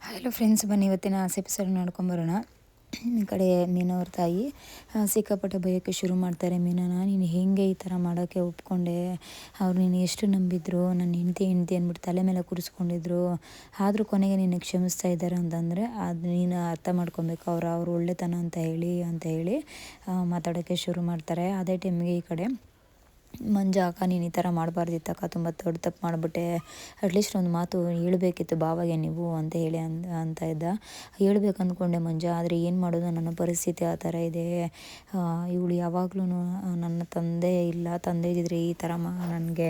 Hello friends, ಬನ್ನಿ ಇವತ್ತಿನ episode ನೋಡ್ಕೊಂಬರೋಣ. ಈ ಕಡೆ ಮೀನವ್ರ ತಾಯಿ ಸಿಕ್ಕಾಪಟ್ಟೆ ಬೈಯೋಕ್ಕೆ ಶುರು ಮಾಡ್ತಾರೆ. ಮೀನನ, ನೀನು ಹೇಗೆ ಈ ಥರ ಮಾಡೋಕ್ಕೆ ಒಪ್ಕೊಂಡೆ? ಅವ್ರು ನೀನು ಎಷ್ಟು ನಂಬಿದ್ರು, ನನ್ನ ಹೆಂಡ್ತಿ ಅಂದ್ಬಿಟ್ಟು ತಲೆ ಮೇಲೆ ಕೂರಿಸ್ಕೊಂಡಿದ್ರು. ಆದರೂ ಕೊನೆಗೆ ನಿನ್ನ ಕ್ಷಮಿಸ್ತಾ ಇದ್ದಾರೆ ಅಂತಂದರೆ ಅದು ನೀನು ಅರ್ಥ ಮಾಡ್ಕೊಬೇಕು. ಅವ್ರು ಒಳ್ಳೆತನ ಅಂತ ಹೇಳಿ ಮಾತಾಡೋಕ್ಕೆ ಶುರು ಮಾಡ್ತಾರೆ. ಅದೇ ಟೈಮಿಗೆ ಈ ಕಡೆ ಮಂಜು, ಅಕ್ಕ ನೀನು ಈ ಥರ ಮಾಡಬಾರ್ದಿತ್ತಕ್ಕ, ತುಂಬ ದೊಡ್ಡ ತಪ್ಪು ಮಾಡಿಬಿಟ್ಟೆ. ಅಟ್ಲೀಸ್ಟ್ ಒಂದು ಮಾತು ಹೇಳ್ಬೇಕಿತ್ತು ಬಾವಾಗೆ ನೀವು ಅಂತ ಹೇಳಿ ಅಂತ ಇದ್ದ. ಹೇಳ್ಬೇಕು ಅಂದ್ಕೊಂಡೆ ಮಂಜು, ಆದರೆ ಏನು ಮಾಡೋದು, ನನ್ನ ಪರಿಸ್ಥಿತಿ ಆ ಥರ ಇದೆ. ಇವಳು ಯಾವಾಗಲೂ ನನ್ನ ತಂದೆ ಇಲ್ಲ, ತಂದೆ ಇದ್ದಿದ್ರೆ ಈ ಥರ ನನಗೆ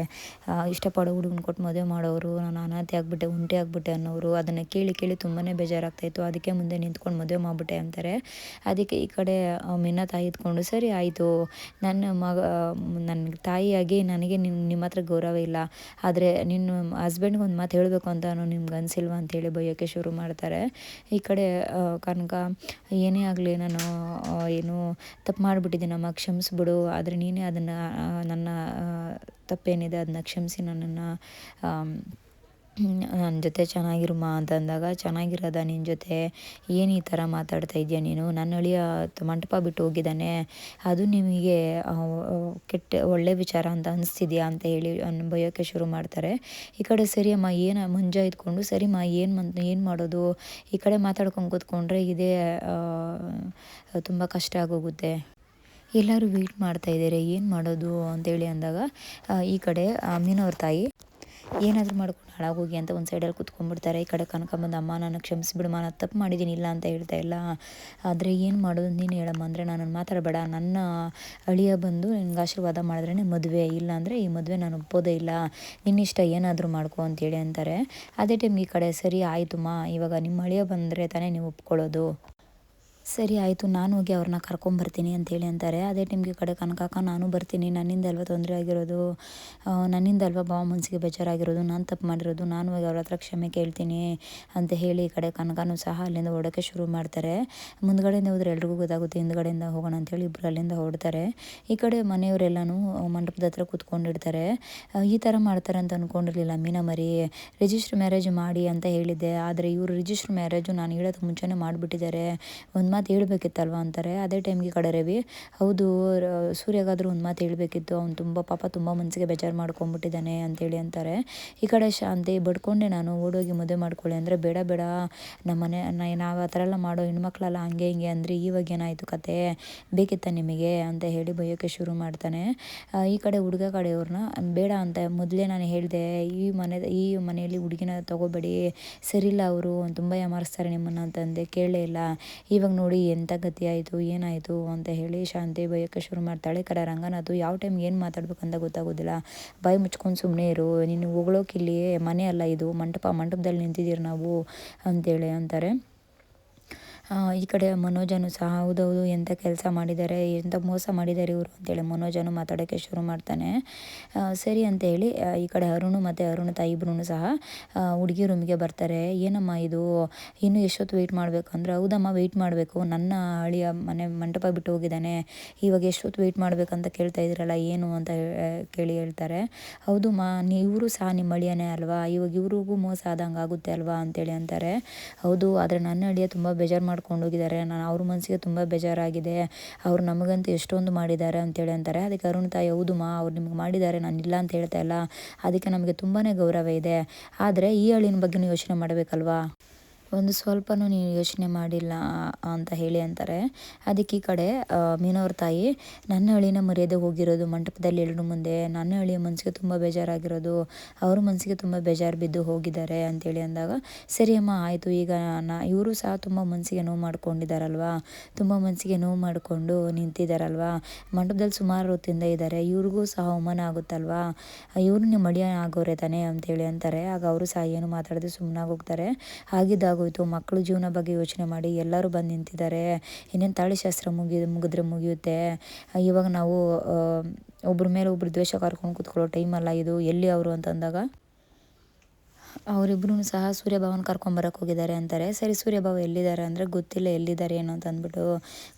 ಇಷ್ಟಪಡೋ ಹುಡುಗನ ಕೊಟ್ಟು ಮದುವೆ ಮಾಡೋರು, ನಾನು ಅನಾಥೆ ಆಗಿಬಿಟ್ಟೆ, ಒಂಟಿ ಆಗಿಬಿಟ್ಟೆ ಅನ್ನೋರು. ಅದನ್ನು ಕೇಳಿ ತುಂಬಾ ಬೇಜಾರಾಗ್ತಾಯಿತ್ತು. ಅದಕ್ಕೆ ಮುಂದೆ ನಿಂತ್ಕೊಂಡು ಮದುವೆ ಮಾಡಿಬಿಟ್ಟೆ ಅಂತಾರೆ. ಅದಕ್ಕೆ ಈ ಕಡೆ ಮೀನಾ ತಾಯಿ ಇದ್ಕೊಂಡು, ಸರಿ ಆಯಿತು, ನನ್ನ ತಾಯಿಯಾಗಿ ನನಗೆ ನಿಮ್ಮ ಹತ್ರ ಗೌರವ ಇಲ್ಲ, ಆದರೆ ನಿನ್ನ ಹಸ್ಬೆಂಡ್ಗೆ ಒಂದು ಮಾತು ಹೇಳಬೇಕು ಅಂತ ನಿಮ್ಗೆ ಅನಿಸಿಲ್ವಾ ಅಂತೇಳಿ ಬೈಯೋಕ್ಕೆ ಶುರು ಮಾಡ್ತಾರೆ. ಈ ಕಡೆ ಕನಕ, ಏನೇ ಆಗಲಿ ನಾನು ಏನು ತಪ್ಪು ಮಾಡಿಬಿಟ್ಟಿದ್ದೀನಮ್ಮ, ಕ್ಷಮಿಸ್ಬಿಡು, ಆದರೆ ನೀನೇ ಅದನ್ನು ನನ್ನ ತಪ್ಪೇನಿದೆ ಅದನ್ನ ಕ್ಷಮಿಸಿ ನನ್ನನ್ನು ನನ್ನ ಜೊತೆ ಚೆನ್ನಾಗಿರುಮ್ಮ ಅಂತ ಅಂದಾಗ, ಚೆನ್ನಾಗಿರೋದ ನಿನ್ನ ಜೊತೆ, ಏನು ಈ ಥರ ಮಾತಾಡ್ತಾ ಇದೆಯಾ ನೀನು? ನನ್ನ ಅಳಿಯ ಮಂಟಪ ಬಿಟ್ಟು ಹೋಗಿದ್ದಾನೆ, ಅದು ನಿಮಗೆ ಒಳ್ಳೆ ವಿಚಾರ ಅಂತ ಅನಿಸ್ತಿದ್ಯಾ ಅಂತ ಹೇಳಿ ಬೈಯೋಕ್ಕೆ ಶುರು ಮಾಡ್ತಾರೆ. ಈ ಕಡೆ ಸರಿ ಅಮ್ಮ, ಏನು ಮುಂಜಾ ಇದ್ಕೊಂಡು, ಸರಿಮ್ಮ ಏನು ಮಾಡೋದು, ಈ ಕಡೆ ಮಾತಾಡ್ಕೊಂಡು ಕೂತ್ಕೊಂಡ್ರೆ ಇದೇ ತುಂಬ ಕಷ್ಟ ಆಗೋಗುತ್ತೆ, ಎಲ್ಲರೂ ವೆಯ್ಟ್ ಮಾಡ್ತಾಯಿದ್ದಾರೆ, ಏನು ಮಾಡೋದು ಅಂತೇಳಿ ಅಂದಾಗ ಈ ಕಡೆ ಮೀನವ್ರ ತಾಯಿ ಏನಾದರೂ ಮಾಡ್ಕೊಂಡು ಹಾಳಾಗೋಗಿ ಅಂತ ಒಂದು ಸೈಡಲ್ಲಿ ಕೂತ್ಕೊಂಡ್ಬಿಡ್ತಾರೆ. ಈ ಕಡೆ ಕನಕ ಬಂದು, ಅಮ್ಮ ನಾನು ಕ್ಷಮಿಸ್ಬಿಡಮ್ಮ, ನಾನು ತಪ್ಪು ಮಾಡಿದ್ದೀನಿ, ಇಲ್ಲ ಅಂತ ಹೇಳ್ತಾ ಇಲ್ಲ, ಆದರೆ ಏನು ಮಾಡೋದು ನೀನು ಹೇಳಮ್ಮ ಅಂದರೆ, ನಾನು ಮಾತಾಡಬೇಡ, ನನ್ನ ಅಳಿಯ ಬಂದು ನಿನ್ಗೆ ಆಶೀರ್ವಾದ ಮಾಡಿದ್ರೇ ಮದುವೆ, ಇಲ್ಲ ಅಂದರೆ ಈ ಮದುವೆ ನಾನು ಒಪ್ಪೋದೇ ಇಲ್ಲ, ನಿನ್ನಿಷ್ಟ ಏನಾದರೂ ಮಾಡ್ಕೊ ಅಂತೇಳಿ ಅಂತಾರೆ. ಅದೇ ಟೈಮ್ಗೆ ಈ ಕಡೆ ಸರಿ ಆಯಿತುಮ್ಮ, ಇವಾಗ ನಿಮ್ಮ ಅಳಿಯ ಬಂದರೆ ತಾನೇ ನೀವು ಒಪ್ಕೊಳ್ಳೋದು, ಸರಿ ಆಯಿತು, ನಾನು ಹೋಗಿ ಅವ್ರನ್ನ ಕರ್ಕೊಂಬರ್ತೀನಿ ಅಂತೇಳಿ ಅಂತಾರೆ. ಅದೇ ಟೈಮ್ಗೆ ಕಡೆ ಕನಕಾಕ, ನಾನು ಬರ್ತೀನಿ, ನನ್ನಿಂದ ಅಲ್ವ ತೊಂದರೆ ಆಗಿರೋದು, ನನ್ನಿಂದ ಅಲ್ವ ಬಾವ ಮನಸ್ಸಿಗೆ ಬೇಜಾರಾಗಿರೋದು, ನಾನು ತಪ್ಪು ಮಾಡಿರೋದು, ನಾನು ಹೋಗಿ ಅವ್ರ ಹತ್ರ ಕ್ಷಮೆ ಕೇಳ್ತೀನಿ ಅಂತ ಹೇಳಿ ಈ ಕಡೆ ಕನಕನೂ ಸಹ ಅಲ್ಲಿಂದ ಓಡೋಕ್ಕೆ ಶುರು ಮಾಡ್ತಾರೆ. ಮುಂದ್ಗಡೆಯಿಂದ ಹೋದ್ರೆ ಎಲ್ರಿಗೂ ಗೊತ್ತಾಗುತ್ತೆ, ಹಿಂದ್ಗಡೆಯಿಂದ ಹೋಗೋಣ ಅಂತೇಳಿ ಇಬ್ಬರು ಅಲ್ಲಿಂದ ಹೊರಡ್ತಾರೆ. ಈ ಕಡೆ ಮನೆಯವರೆಲ್ಲನೂ ಮಂಟಪದ ಹತ್ರ ಕೂತ್ಕೊಂಡಿರ್ತಾರೆ. ಈ ಥರ ಮಾಡ್ತಾರೆ ಅಂತ ಅಂದ್ಕೊಂಡಿರಲಿಲ್ಲ ಮೀನಾ ಮರಿ. ರಿಜಿಸ್ಟ್ರ್ ಮ್ಯಾರೇಜ್ ಮಾಡಿ ಅಂತ ಹೇಳಿದ್ದೆ, ಆದರೆ ಇವರು ರಿಜಿಸ್ಟ್ರ್ ಮ್ಯಾರೇಜು ನಾನು ಹೇಳೋದಕ್ಕೆ ಮುಂಚೆನೇ ಮಾಡಿಬಿಟ್ಟಿದ್ದಾರೆ, ಒಂದು ಮಾತು ಹೇಳ್ಬೇಕಿತ್ತಲ್ವ ಅಂತಾರೆ. ಅದೇ ಟೈಮ್ಗೆ ಕಡೆ ರವಿ, ಹೌದು ಸೂರ್ಯಗಾದರೂ ಒಂದು ಮಾತು ಹೇಳ್ಬೇಕಿತ್ತು, ಅವ್ನು ತುಂಬ ಮನಸ್ಸಿಗೆ ಬೇಜಾರು ಮಾಡ್ಕೊಂಬಿಟ್ಟಿದ್ದಾನೆ ಅಂತೇಳಿ ಅಂತಾರೆ. ಈ ಕಡೆ ಶಾಂತಿ, ಬಡ್ಕೊಂಡೆ ನಾನು ಓಡೋಗಿ ಮದುವೆ ಮಾಡ್ಕೊಳ್ಳಿ ಅಂದರೆ, ಬೇಡ ನಾವು ಆ ಥರ ಎಲ್ಲ ಮಾಡೋ ಹೆಣ್ಮಕ್ಳೆಲ್ಲ ಹಂಗೆ ಹಿಂಗೆ ಅಂದರೆ, ಇವಾಗ ಏನಾಯಿತು ಕತೆ, ಬೇಕಿತ್ತ ನಿಮಗೆ ಅಂತ ಹೇಳಿ ಬೈಯೋಕ್ಕೆ ಶುರು ಮಾಡ್ತಾನೆ. ಈ ಕಡೆ ಹುಡುಗ ಕಡೆಯವ್ರನ್ನ, ಬೇಡ ಅಂತ ಮೊದಲೇ ನಾನು ಹೇಳಿದೆ, ಈ ಮನೆಯಲ್ಲಿ ಹುಡುಗಿನ ತೊಗೋಬೇಡಿ, ಸರಿಯಿಲ್ಲ, ಅವರು ತುಂಬ ಯಾಮಾರಿಸ್ತಾರೆ ನಿಮ್ಮನ್ನು ಅಂತಂದೆ, ಕೇಳಲೇ ಇಲ್ಲ, ಇವಾಗ ನೋಡಿ ಎಂಥ ಗತಿ ಆಯಿತು, ಏನಾಯಿತು ಅಂತ ಹೇಳಿ ಶಾಂತಿ ಬೈಯೋಕ್ಕೆ ಶುರು ಮಾಡ್ತಾಳೆ. ಕಡೆ ರಂಗನಾಥ್, ಯಾವ ಟೈಮ್ಗೆ ಏನು ಮಾತಾಡ್ಬೇಕಂತ ಗೊತ್ತಾಗೋದಿಲ್ಲ, ಬಾಯಿ ಮುಚ್ಕೊಂಡು ಸುಮ್ಮನೆ ಇರು, ನೀನು ಹೊಗಳೋಕಿಲ್ಲಿ ಮನೆ ಅಲ್ಲ ಇದು, ಮಂಟಪದಲ್ಲಿ ನಿಂತಿದ್ದೀರಿ ನಾವು ಅಂತೇಳಿ ಅಂತಾರೆ. ಈ ಕಡೆ ಮನೋಜನು ಸಹ, ಹೌದೌದು ಎಂಥ ಕೆಲಸ ಮಾಡಿದ್ದಾರೆ, ಎಂಥ ಮೋಸ ಮಾಡಿದ್ದಾರೆ ಇವರು ಅಂತೇಳಿ ಮನೋಜನು ಮಾತಾಡೋಕ್ಕೆ ಶುರು ಮಾಡ್ತಾನೆ. ಸರಿ ಅಂತೇಳಿ ಈ ಕಡೆ ಅರುಣು ಮತ್ತು ಅರುಣ ತಾಯಿ ಇಬ್ಬರೂ ಸಹ ಹುಡುಗಿ ರೂಮಿಗೆ ಬರ್ತಾರೆ. ಏನಮ್ಮ ಇದು, ಇನ್ನೂ ಎಷ್ಟೊತ್ತು ವೆಯ್ಟ್ ಮಾಡಬೇಕು ಅಂದರೆ, ಹೌದಮ್ಮ ವೆಯ್ಟ್ ಮಾಡಬೇಕು, ನನ್ನ ಅಳಿಯ ಮಂಟಪ ಬಿಟ್ಟು ಹೋಗಿದ್ದಾನೆ, ಇವಾಗ ಎಷ್ಟೊತ್ತು ವೆಯ್ಟ್ ಮಾಡಬೇಕಂತ ಕೇಳ್ತಾ ಇದ್ದೀರಲ್ಲ ಏನು ಅಂತ ಕೇಳಿ ಹೇಳ್ತಾರೆ. ಹೌದು ಇವರು ಸಹ ನಿಮ್ಮ ಅಳಿಯನೇ ಅಲ್ವಾ, ಇವಾಗ ಇವ್ರಿಗೂ ಮೋಸ ಆದಂಗೆ ಆಗುತ್ತೆ ಅಲ್ವಾ ಅಂತೇಳಿ ಅಂತಾರೆ. ಹೌದು, ಆದರೆ ನನ್ನ ಅಳಿಯ ತುಂಬ ಬೇಜಾರು ಮಾಡ್ಕೊಂಡೋಗಿದ್ದಾರೆ, ಅವ್ರ ಮನಸ್ಸಿಗೆ ತುಂಬ ಬೇಜಾರಾಗಿದೆ, ಅವ್ರು ನಮಗಂತೂ ಎಷ್ಟೊಂದು ಮಾಡಿದ್ದಾರೆ ಅಂತೇಳಿ ಅಂತಾರೆ. ಅದಕ್ಕೆ ಅರುಣ್ ತಾಯಿ, ಹೌದು ಅವ್ರು ನಿಮ್ಗೆ ಮಾಡಿದ್ದಾರೆ, ನಾನು ಇಲ್ಲ ಅಂತ ಹೇಳ್ತಾ ಇಲ್ಲ, ಅದಕ್ಕೆ ನಮಗೆ ತುಂಬಾ ಗೌರವ ಇದೆ, ಆದರೆ ಈ ಹಳ್ಳಿನ ಬಗ್ಗೆನೂ ಯೋಚನೆ ಮಾಡಬೇಕಲ್ವಾ, ಒಂದು ಸ್ವಲ್ಪನೂ ನೀವು ಯೋಚನೆ ಮಾಡಿಲ್ಲ ಅಂತ ಹೇಳಿ ಅಂತಾರೆ. ಅದಕ್ಕೆ ಈ ಕಡೆ ಮೀನವ್ರ ತಾಯಿ, ನನ್ನ ಹಳ್ಳಿನ ಮರ್ಯಾದೆ ಹೋಗಿರೋದು ಮಂಟಪದಲ್ಲಿ ಎಲ್ಲರೂ ಮುಂದೆ, ನನ್ನ ಹಳ್ಳಿಯ ಮನಸ್ಸಿಗೆ ತುಂಬ ಬೇಜಾರಾಗಿರೋದು, ಅವ್ರ ಮನಸ್ಸಿಗೆ ತುಂಬ ಬೇಜಾರು ಬಿದ್ದು ಹೋಗಿದ್ದಾರೆ ಅಂತೇಳಿ ಅಂದಾಗ, ಸರಿ ಅಮ್ಮ ಆಯಿತು, ಈಗ ಇವರು ಸಹ ತುಂಬ ಮನಸ್ಸಿಗೆ ನೋವು ಮಾಡ್ಕೊಂಡಿದ್ದಾರಲ್ವ, ತುಂಬ ಮನಸ್ಸಿಗೆ ನೋವು ಮಾಡಿಕೊಂಡು ನಿಂತಿದ್ದಾರಲ್ವ, ಮಂಟಪದಲ್ಲಿ ಸುಮಾರು ಹೊತ್ತಿಂದ ಇದ್ದಾರೆ, ಇವ್ರಿಗೂ ಸಹ ಅವಮಾನ ಆಗುತ್ತಲ್ವಾ, ಇವರು ನಿಮ್ಮ ಅಳಿಯ ಆಗೋರೆ ತಾನೇ ಅಂತೇಳಿ ಅಂತಾರೆ. ಆಗ ಅವರು ಸಹ ಏನು ಮಾತಾಡದೆ ಸುಮ್ಮನಾಗಿ ಹೋಗ್ತಾರೆ. ಆಗಿದ್ದಾಗೋಯ್ತು, ಮಕ್ಕಳು ಜೀವನ ಬಗ್ಗೆ ಯೋಚನೆ ಮಾಡಿ ಎಲ್ಲರೂ ಬಂದು ನಿಂತಿದ್ದಾರೆ, ಇನ್ನೇನು ತಾಳಿಶಾಸ್ತ್ರ ಮುಗಿದ್ರೆ ಮುಗಿಯುತ್ತೆ, ಇವಾಗ ನಾವು ಒಬ್ರ ಮೇಲೆ ಒಬ್ರು ದ್ವೇಷ ಕರ್ಕೊಂಡು ಕೂತ್ಕೊಳ್ಳೋ ಟೈಮಲ್ಲ ಇದು, ಎಲ್ಲಿ ಅವರು ಅಂತಂದಾಗ, ಅವರಿಬ್ರೂ ಸಹ ಸೂರ್ಯಭಾವನ ಕರ್ಕೊಂಬರಕ್ಕೆ ಹೋಗಿದ್ದಾರೆ ಅಂತಾರೆ. ಸರಿ ಸೂರ್ಯಭಾವ ಎಲ್ಲಿದ್ದಾರೆ ಅಂದರೆ ಗೊತ್ತಿಲ್ಲ ಎಲ್ಲಿದ್ದಾರೆ ಏನು ಅಂತ ಅಂದ್ಬಿಟ್ಟು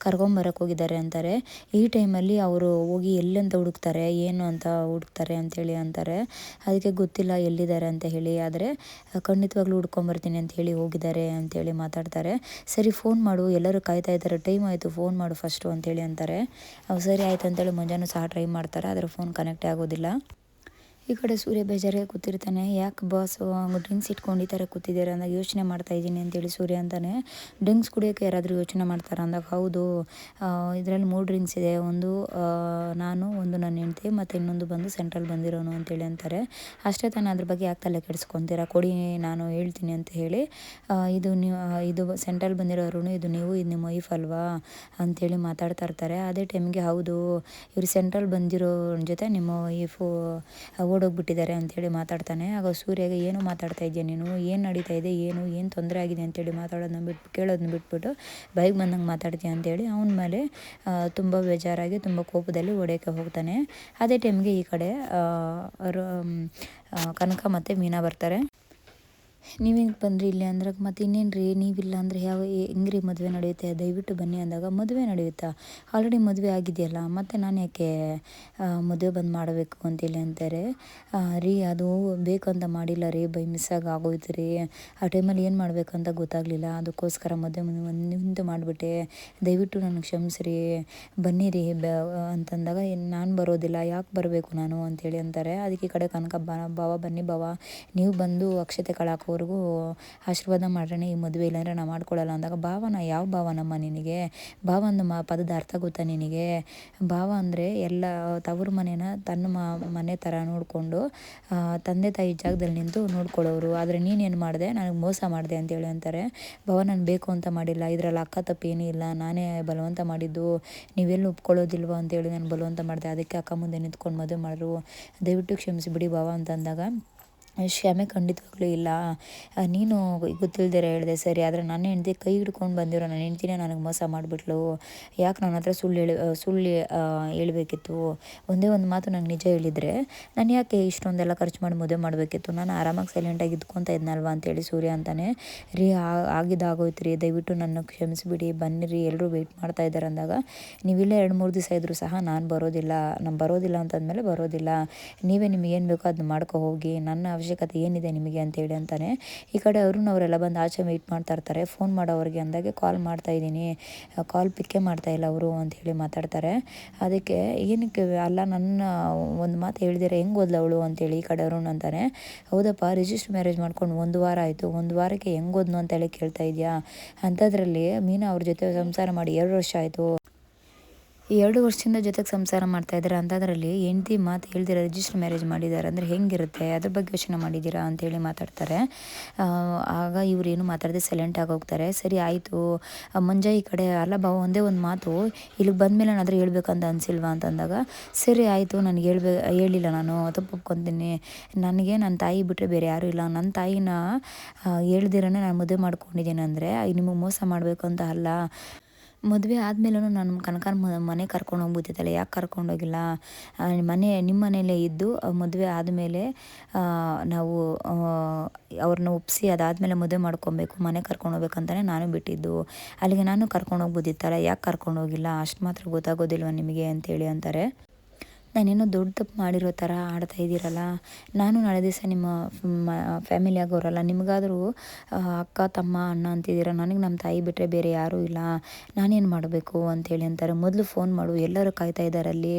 ಕರ್ಕೊಂಬರಕ್ಕೆ ಹೋಗಿದ್ದಾರೆ ಅಂತಾರೆ. ಈ ಟೈಮಲ್ಲಿ ಅವರು ಹೋಗಿ ಎಲ್ಲಂತ ಹುಡುಕ್ತಾರೆ, ಏನು ಅಂತ ಹುಡುಕ್ತಾರೆ ಅಂತೇಳಿ ಅಂತಾರೆ. ಅದಕ್ಕೆ ಗೊತ್ತಿಲ್ಲ ಎಲ್ಲಿದ್ದಾರೆ ಅಂತ ಹೇಳಿ, ಆದರೆ ಖಂಡಿತವಾಗ್ಲೂ ಹುಡ್ಕೊಂಬರ್ತೀನಿ ಅಂತ ಹೇಳಿ ಹೋಗಿದ್ದಾರೆ ಅಂತೇಳಿ ಮಾತಾಡ್ತಾರೆ. ಸರಿ ಫೋನ್ ಮಾಡು, ಎಲ್ಲರೂ ಕಾಯ್ತಾ ಇದ್ದಾರೆ, ಟೈಮ್ ಆಯಿತು, ಫೋನ್ ಮಾಡು ಫಸ್ಟು ಅಂತೇಳಿ ಅಂತಾರೆ. ಸರಿ ಆಯಿತು ಅಂತೇಳಿ ಮುಂಜಾನೆ ಸಹ ಟ್ರೈ ಮಾಡ್ತಾರೆ, ಆದರೆ ಫೋನ್ ಕನೆಕ್ಟೇ ಆಗೋದಿಲ್ಲ. ಈ ಕಡೆ ಸೂರ್ಯ ಬೇಜಾರಾಗಿ ಕೂತಿರ್ತಾನೆ. ಯಾಕೆ ಬಾಸು ಡ್ರಿಂಕ್ಸ್ ಇಟ್ಕೊಂಡು ಈ ಥರ ಕೂತಿದ್ದೀರಾ ಅಂದಾಗ ಯೋಚನೆ ಮಾಡ್ತಾ ಇದ್ದೀನಿ ಅಂತೇಳಿ ಸೂರ್ಯ ಅಂತಾನೆ. ಡ್ರಿಂಕ್ಸ್ ಕುಡಿಯೋಕ್ಕೆ ಯಾರಾದರೂ ಯೋಚನೆ ಮಾಡ್ತಾರೆ ಅಂದಾಗ ಹೌದು, ಇದರಲ್ಲಿ 3 ಡ್ರಿಂಕ್ಸ್ ಇದೆ, ಒಂದು ನಾನು, ಒಂದು ನನ್ನ ಹೆಂಡತಿ, ಮತ್ತು ಇನ್ನೊಂದು ಬಂದು ಸೆಂಟ್ರಲ್ ಬಂದಿರೋನು ಅಂತೇಳಿ ಅಂತಾರೆ. ಅಷ್ಟೇ ತಾನೇ, ಅದ್ರ ಬಗ್ಗೆ ಯಾಕೆ ತಲೆ ಕೆಡಿಸ್ಕೊತೀರಾ, ಕೊಡಿ ನಾನು ಹೇಳ್ತೀನಿ ಅಂತ ಹೇಳಿ. ಇದು ನೀವು ಇದು ಸೆಂಟ್ರಲ್ ಬಂದಿರೋರು, ಇದು ನೀವು, ಇದು ನಿಮ್ಮ ವೈಫ್ ಅಲ್ವಾ ಅಂಥೇಳಿ ಮಾತಾಡ್ತಾ ಇರ್ತಾರೆ. ಅದೇ ಟೈಮ್ಗೆ ಹೌದು, ಇವರು ಸೆಂಟ್ರಲ್ ಬಂದಿರೋ ಜೊತೆ ನಿಮ್ಮ ವೈಫು ಓಡೋಗ್ಬಿಟ್ಟಿದ್ದಾರೆ ಅಂಥೇಳಿ ಮಾತಾಡ್ತಾನೆ. ಆಗ ಸೂರ್ಯಗೆ ಏನು ಮಾತಾಡ್ತಾ ಇದೆಯಾ ನೀನು, ಏನು ನಡೀತಾ ಇದೆ, ಏನು ತೊಂದರೆ ಆಗಿದೆ ಅಂತೇಳಿ ಕೇಳೋದನ್ನ ಬಿಟ್ಬಿಟ್ಟು ಬೈಕ್ ಬಂದಂಗೆ ಮಾತಾಡ್ತೀಯ ಅಂತೇಳಿ ಅವನ ಮೇಲೆ ತುಂಬ ಬೇಜಾರಾಗಿ ತುಂಬ ಕೋಪದಲ್ಲಿ ಹೊಡೆಯೋಕ್ಕೆ ಹೋಗ್ತಾನೆ. ಅದೇ ಟೈಮ್ಗೆ ಈ ಕಡೆ ಕನಕ ಮತ್ತು ಮೀನಾ ಬರ್ತಾರೆ. ನೀವು ಹೆಂಗೆ ಬಂದ್ರಿ ಇಲ್ಲಿ ಅಂದ್ರೆ, ಮತ್ತು ಇನ್ನೇನು ರೀ ನೀವಿಲ್ಲ ಅಂದರೆ ಹೆಂಗ್ರಿ ಮದುವೆ ನಡೆಯುತ್ತೆ, ದಯವಿಟ್ಟು ಬನ್ನಿ ಅಂದಾಗ, ಮದುವೆ ನಡೆಯುತ್ತಾ, ಆಲ್ರೆಡಿ ಮದುವೆ ಆಗಿದೆಯಲ್ಲ, ಮತ್ತು ನಾನು ಯಾಕೆ ಮದುವೆ ಬಂದು ಮಾಡಬೇಕು ಅಂತೇಳಿ ಅಂತಾರೆ. ರೀ ಅದು ಬೇಕಂತ ಮಾಡಿಲ್ಲ ರೀ, ಬೈ ಮಿಸ್ಸಾಗಿ ಆಗೋಯ್ತು ರೀ, ಆ ಟೈಮಲ್ಲಿ ಏನು ಮಾಡಬೇಕು ಅಂತ ಗೊತ್ತಾಗಲಿಲ್ಲ, ಅದಕ್ಕೋಸ್ಕರ ಮದುವೆ ನಿಂತು ಮಾಡಿಬಿಟ್ಟೆ, ದಯವಿಟ್ಟು ನನಗೆ ಕ್ಷಮಿಸ್ರಿ, ಬನ್ನಿರಿ ಅಂತಂದಾಗ ನಾನು ಬರೋದಿಲ್ಲ, ಯಾಕೆ ಬರಬೇಕು ನಾನು ಅಂತೇಳಿ ಅಂತಾರೆ. ಅದಕ್ಕೆ ಈ ಕಡೆ ಕನಕ ಭಾವ ಬನ್ನಿ ಭಾವ, ನೀವು ಬಂದು ಅಕ್ಷತೆ ಕಳಾಕೋವರೆಗೂ ಆಶೀರ್ವಾದ ಮಾಡ್ರೆ ಈ ಮದುವೆ, ಇಲ್ಲಾಂದರೆ ನಾವು ಮಾಡ್ಕೊಳ್ಳಲ್ಲ ಅಂದಾಗ, ಭಾವನ ಯಾವ ಭಾವನಮ್ಮ ನಿನಗೆ, ಭಾವ ಅಂದ ಪದದ ಅರ್ಥ ಗೊತ್ತಾ ನಿನಗೆ, ಭಾವ ಅಂದರೆ ಎಲ್ಲ ತವರು ಮನೇನ ತನ್ನ ಮನೆ ಥರ ನೋಡಿಕೊಂಡು ತಂದೆ ತಾಯಿ ಜಾಗದಲ್ಲಿ ನಿಂತು ನೋಡ್ಕೊಳ್ಳೋರು, ಆದರೆ ನೀನೇನು ಮಾಡಿದೆ, ನನಗೆ ಮೋಸ ಮಾಡಿದೆ ಅಂತೇಳಿ ಅಂತಾರೆ. ಭಾವ ನಾನು ಬೇಕು ಅಂತ ಮಾಡಿಲ್ಲ, ಇದರಲ್ಲಿ ಅಕ್ಕ ತಪ್ಪೇನೂ ಇಲ್ಲ, ನಾನೇ ಬಲವಂತ ಮಾಡಿದ್ದು, ನೀವೆಲ್ಲೂ ಒಪ್ಕೊಳ್ಳೋದಿಲ್ವ ಅಂತೇಳಿ ನಾನು ಬಲವಂತ ಮಾಡಿದೆ, ಅದಕ್ಕೆ ಅಕ್ಕ ಮುಂದೆ ನಿಂತ್ಕೊಂಡು ಮದುವೆ ಮಾಡಿದ್ರು, ದಯವಿಟ್ಟು ಕ್ಷಮಿಸಿಬಿಡಿ ಭಾವ ಅಂತಂದಾಗ, ಕ್ಷಮೆ ಖಂಡಿತವಾಗ್ಲೂ ಇಲ್ಲ, ನೀನು ಗೊತ್ತಿಲ್ದಿರ ಹೇಳಿದೆ ಸರಿ, ಆದರೆ ನನ್ನ ಹೆಂಡತಿ ಕೈ ಹಿಡ್ಕೊಂಡು ಬಂದಿರೋ ನನ್ನ ಹೆಂಡ್ತಿನೇ ನನಗೆ ಮೋಸ ಮಾಡಿಬಿಟ್ಲು, ಯಾಕೆ ನನ್ನ ಹತ್ರ ಸುಳ್ಳು ಹೇಳ್ಬೇಕಿತ್ತು, ಒಂದೇ ಒಂದು ಮಾತು ನಂಗೆ ನಿಜ ಹೇಳಿದರೆ ನಾನು ಯಾಕೆ ಇಷ್ಟೊಂದೆಲ್ಲ ಖರ್ಚು ಮಾಡಿ ಮದುವೆ ಮಾಡಬೇಕಿತ್ತು, ನಾನು ಆರಾಮಾಗಿ ಸೈಲೆಂಟಾಗಿ ಇದ್ಕೊತಾ ಇದ್ನಲ್ವ ಅಂತೇಳಿ ಸೂರ್ಯ ಅಂತಾನೆ. ರೀ ಆಗೋಯ್ತು ರೀ, ದಯವಿಟ್ಟು ನನ್ನ ಕ್ಷಮಿಸಿಬಿಡಿ, ಬನ್ನಿರಿ ಎಲ್ಲರೂ ವೆಯ್ಟ್ ಮಾಡ್ತಾ ಇದ್ದಾರೆ ಅಂದಾಗ, ನೀವಿಲ್ಲೇ 2-3 ದಿವಸ ಇದ್ದರೂ ಸಹ ನಾನು ಬರೋದಿಲ್ಲ ಅಂತಂದಮೇಲೆ ಬರೋದಿಲ್ಲ, ನೀವೇ ನಿಮಗೇನು ಬೇಕೋ ಅದನ್ನ ಮಾಡ್ಕೊ ಹೋಗಿ, ನನ್ನ ಅವಶ್ಯಕತೆ ಏನಿದೆ ನಿಮಗೆ ಅಂತೇಳಿ ಅಂತಾನೆ. ಈ ಕಡೆ ಅರುಣ್ ಅವರೆಲ್ಲ ಬಂದು ಆಚೆ ವೆಯ್ಟ್ ಮಾಡ್ತಾ ಇರ್ತಾರೆ. ಫೋನ್ ಮಾಡೋವ್ರಿಗೆ ಅಂದಾಗೆ ಕಾಲ್ ಮಾಡ್ತಾಯಿದ್ದೀನಿ, ಕಾಲ್ ಪಿಕ್ಕೇ ಮಾಡ್ತಾಯಿಲ್ಲ ಅವರು ಅಂಥೇಳಿ ಮಾತಾಡ್ತಾರೆ. ಅದಕ್ಕೆ ಏನಕ್ಕೆ ಅಲ್ಲ, ನನ್ನ ಒಂದು ಮಾತು ಹೇಳ್ದಿರ ಹೆಂಗೆ ಹೋದ್ಲು ಅವಳು ಅಂತೇಳಿ ಈ ಕಡೆ ಅರುಣ್ ಅಂತಾನೆ. ಹೌದಪ್ಪ, ರಿಜಿಸ್ಟರ್ ಮ್ಯಾರೇಜ್ ಮಾಡ್ಕೊಂಡು 1 ವಾರ ಆಯಿತು, 1 ವಾರಕ್ಕೆ ಹೆಂಗೆ ಹೋದ್ನು ಅಂತೇಳಿ ಕೇಳ್ತಾ ಇದೆಯಾ, ಅಂಥದ್ರಲ್ಲಿ ಮೀನಾ ಅವ್ರ ಜೊತೆ ಸಂಸಾರ ಮಾಡಿ 2 ವರ್ಷ ಆಯಿತು, ಈ 2 ವರ್ಷದಿಂದ ಜೊತೆಗೆ ಸಂಸಾರ ಮಾಡ್ತಾಯಿದ್ದಾರೆ, ಅಂಥದ್ರಲ್ಲಿ ಹೆಂಡ್ತಿ ಮಾತು ಹೇಳ್ದಿರ ರಿಜಿಸ್ಟರ್ ಮ್ಯಾರೇಜ್ ಮಾಡಿದ್ದಾರೆ ಅಂದರೆ ಹೆಂಗಿರುತ್ತೆ, ಅದ್ರ ಬಗ್ಗೆ ಯೋಚನೆ ಮಾಡಿದ್ದೀರಾ ಅಂತೇಳಿ ಮಾತಾಡ್ತಾರೆ. ಆಗ ಇವ್ರೇನು ಮಾತಾಡದೆ ಸೈಲೆಂಟಾಗಿ ಹೋಗ್ತಾರೆ. ಸರಿ ಆಯಿತು ಮಂಜ ಈ ಕಡೆ, ಅಲ್ಲ ಭಾವ ಒಂದೇ ಒಂದು ಮಾತು, ಇಲ್ಲಿಗೆ ಬಂದಮೇಲೆ ಏನಾದರೂ ಹೇಳ್ಬೇಕಂತ ಅನಿಸಿಲ್ವಾ ಅಂತಂದಾಗ, ಸರಿ ಆಯಿತು ನನಗೆ ಹೇಳಿಲ್ಲ, ನಾನು ತಪ್ಪು ಒಪ್ಕೊತೀನಿ, ನನಗೆ ನನ್ನ ತಾಯಿ ಬಿಟ್ಟರೆ ಬೇರೆ ಯಾರೂ ಇಲ್ಲ, ನನ್ನ ತಾಯಿನ ಹೇಳ್ದಿರನೇ ನಾನು ಮದುವೆ ಮಾಡ್ಕೊಂಡಿದ್ದೀನಿ ಅಂದರೆ ನಿಮಗೆ ಮೋಸ ಮಾಡಬೇಕು ಅಂತ ಅಲ್ಲ, ಮದುವೆ ಆದಮೇಲೂ ನಾನು ಕನಕನ ಮನೆ ಕರ್ಕೊಂಡು ಹೋಗ್ಬೋದಿತ್ತಲ್ಲ, ಯಾಕೆ ಕರ್ಕೊಂಡೋಗಿಲ್ಲ, ನಿಮ್ಮ ಮನೆಯಲ್ಲೇ ಇದ್ದು ಮದುವೆ ಆದಮೇಲೆ ನಾವು ಅವ್ರನ್ನ ಒಪ್ಪಿಸಿ ಅದಾದಮೇಲೆ ಮದುವೆ ಮಾಡ್ಕೊಬೇಕು, ಮನೆ ಕರ್ಕೊಂಡು ಹೋಗ್ಬೇಕಂತಲೇ ನಾನು ಬಿಟ್ಟಿದ್ದು, ಅಲ್ಲಿಗೆ ನಾನು ಕರ್ಕೊಂಡು ಹೋಗ್ಬೋದಿತ್ತಲ್ಲ, ಯಾಕೆ ಕರ್ಕೊಂಡೋಗಿಲ್ಲ, ಅಷ್ಟು ಮಾತ್ರ ಗೊತ್ತಾಗೋದಿಲ್ವ ನಿಮಗೆ ಅಂತೇಳಿ ಅಂತಾರೆ. ನಾನೇನೋ ದೊಡ್ಡ ತಪ್ಪು ಮಾಡಿರೋ ಥರ ಆಡ್ತಾ ಇದ್ದೀರಲ್ಲ, ನಾನು ನಾಳೆ ದಿವಸ ನಿಮ್ಮ ಫ್ಯಾಮಿಲಿ ಆಗೋರಲ್ಲ, ನಿಮಗಾದರೂ ಅಕ್ಕ ತಮ್ಮ ಅಣ್ಣ ಅಂತಿದ್ದೀರ, ನನಗೆ ನಮ್ಮ ತಾಯಿ ಬಿಟ್ಟರೆ ಬೇರೆ ಯಾರೂ ಇಲ್ಲ, ನಾನೇನು ಮಾಡಬೇಕು ಅಂತೇಳಿ ಅಂತಾರೆ. ಮೊದಲು ಫೋನ್ ಮಾಡು, ಎಲ್ಲರೂ ಕಾಯ್ತಾ ಇದ್ದಾರೆ ಅಲ್ಲಿ,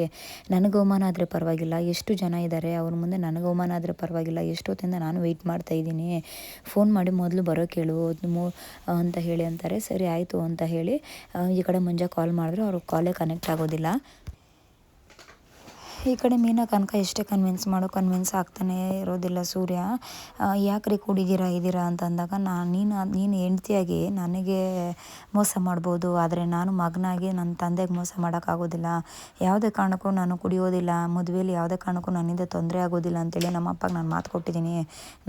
ನನಗೆ ಅವಮಾನ ಆದರೆ ಪರವಾಗಿಲ್ಲ, ಎಷ್ಟು ಜನ ಇದ್ದಾರೆ ಅವ್ರ ಮುಂದೆ ನನಗೆ ಅವಮಾನ ಆದರೆ ಪರವಾಗಿಲ್ಲ, ಎಷ್ಟೊತ್ತಿಂದ ನಾನು ವೆಯ್ಟ್ ಮಾಡ್ತಾ ಇದ್ದೀನಿ, ಫೋನ್ ಮಾಡಿ ಮೊದಲು ಬರೋಕೆ ಹೇಳು ಅಂತ ಹೇಳಿ ಅಂತಾರೆ. ಸರಿ ಆಯಿತು ಅಂತ ಹೇಳಿ ಈ ಕಡೆ ಮುಂಜೆ ಕಾಲ್ ಮಾಡಿದ್ರು, ಅವ್ರಿಗೆ ಕಾಲೇ ಕನೆಕ್ಟ್ ಆಗೋದಿಲ್ಲ. ಈ ಕಡೆ ಮೀನಾ ಕನಕ ಎಷ್ಟೇ ಕನ್ವಿನ್ಸ್ ಆಗ್ತಾನೆ ಇರೋದಿಲ್ಲ. ಸೂರ್ಯ ಯಾಕ್ರಿ ಇದ್ದೀರಾ ಅಂತ ಅಂದಾಗ, ನೀನು ಹೆಂಡ್ತಿಯಾಗಿ ನನಗೆ ಮೋಸ ಮಾಡ್ಬೋದು, ಆದರೆ ನಾನು ಮಗನಾಗಿ ನನ್ನ ತಂದೆಗೆ ಮೋಸ ಮಾಡೋಕ್ಕಾಗೋದಿಲ್ಲ, ಯಾವುದೇ ಕಾರಣಕ್ಕೂ ನಾನು ಕುಡಿಯೋದಿಲ್ಲ, ಮದುವೆಯಲ್ಲಿ ಯಾವುದೇ ಕಾರಣಕ್ಕೂ ನನ್ನಿಂದ ತೊಂದರೆ ಆಗೋದಿಲ್ಲ ಅಂತೇಳಿ ನಮ್ಮ ಅಪ್ಪಗೆ ನಾನು ಮಾತು ಕೊಟ್ಟಿದ್ದೀನಿ,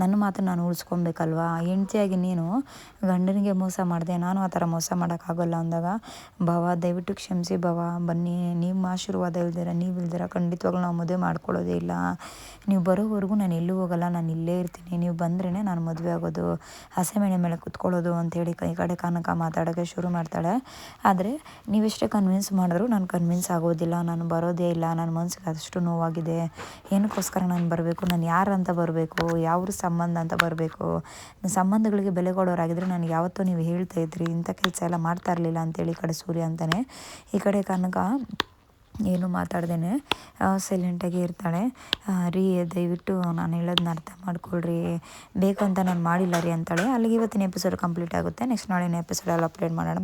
ನನ್ನ ಮಾತನ್ನು ನಾನು ಉಳಿಸ್ಕೊಬೇಕಲ್ವಾ, ಹೆಂಡ್ತಿಯಾಗಿ ನೀನು ಗಂಡನಿಗೆ ಮೋಸ ಮಾಡಿದೆ, ನಾನು ಆ ಥರ ಮೋಸ ಮಾಡೋಕ್ಕಾಗಲ್ಲ ಅಂದಾಗ, ಭಾವ ದಯವಿಟ್ಟು ಕ್ಷಮಿಸಿ ಭಾವ, ಬನ್ನಿ, ನಿಮ್ಮ ಆಶೀರ್ವಾದ ನೀವು ಇಲ್ದಿರ ಖಂಡಿತ ಖಂಡಿತವಾಗ್ಲೂ ನಾವು ಮದುವೆ ಮಾಡ್ಕೊಳ್ಳೋದೇ ಇಲ್ಲ. ನೀವು ಬರೋವರೆಗೂ ನಾನು ಎಲ್ಲೂ ಹೋಗಲ್ಲ, ನಾನು ಇಲ್ಲೇ ಇರ್ತೀನಿ. ನೀವು ಬಂದ್ರೇ ನಾನು ಮದುವೆ ಆಗೋದು, ಹಸೆಮಣೆ ಮೇಲೆ ಕುತ್ಕೊಳ್ಳೋದು ಅಂತೇಳಿ ಈ ಕಡೆ ಕನಕ ಮಾತಾಡೋಕ್ಕೆ ಶುರು ಮಾಡ್ತಾಳೆ. ಆದರೆ ನೀವೆಷ್ಟೇ ಕನ್ವಿನ್ಸ್ ಮಾಡಿದ್ರು ನಾನು ಕನ್ವಿನ್ಸ್ ಆಗೋದಿಲ್ಲ, ನಾನು ಬರೋದೇ ಇಲ್ಲ. ನನ್ನ ಮನ್ಸಿಗೆ ಅಷ್ಟು ನೋವಾಗಿದೆ. ಏನಕ್ಕೋಸ್ಕರ ನಾನು ಬರಬೇಕು, ನಾನು ಯಾರಂತ ಬರಬೇಕು, ಯಾವ್ರ ಸಂಬಂಧ ಅಂತ ಬರಬೇಕು. ಸಂಬಂಧಗಳಿಗೆ ಬೆಲೆ ಕೊಡೋರಾಗಿದ್ದರೆ ನನಗೆ ಯಾವತ್ತೂ ನೀವು ಹೇಳ್ತಾ ಇದ್ರಿ, ಇಂಥ ಕೆಲಸ ಎಲ್ಲ ಮಾಡ್ತಾ ಇರಲಿಲ್ಲ ಅಂತೇಳಿ ಈ ಕಡೆ ಸೂರ್ಯ ಅಂತಾನೆ. ಈ ಕಡೆ ಕನಕ ಏನು ಮಾತಾಡ್ದೇನೆ ಸೈಲೆಂಟಾಗಿ ಇರ್ತಾಳೆ. ರೀ ದಯವಿಟ್ಟು ನಾನು ಹೇಳೋದನ್ನ ಅರ್ಥ ಮಾಡ್ಕೊಳ್ರಿ, ಬೇಕು ಅಂತ ನಾನು ಮಾಡಿಲ್ಲ ರೀ ಅಂತಾಳೆ. ಅಲ್ಲಿಗೆ ಇವತ್ತಿನ ಎಪಿಸೋಡ್ ಕಂಪ್ಲೀಟ್ ಆಗುತ್ತೆ. ನೆಕ್ಸ್ಟ್ ನಾಳಿನ ಎಪಿಸೋಡಲ್ಲಿ ಅಪ್ಲೋಡ್ ಮಾಡೋಣ.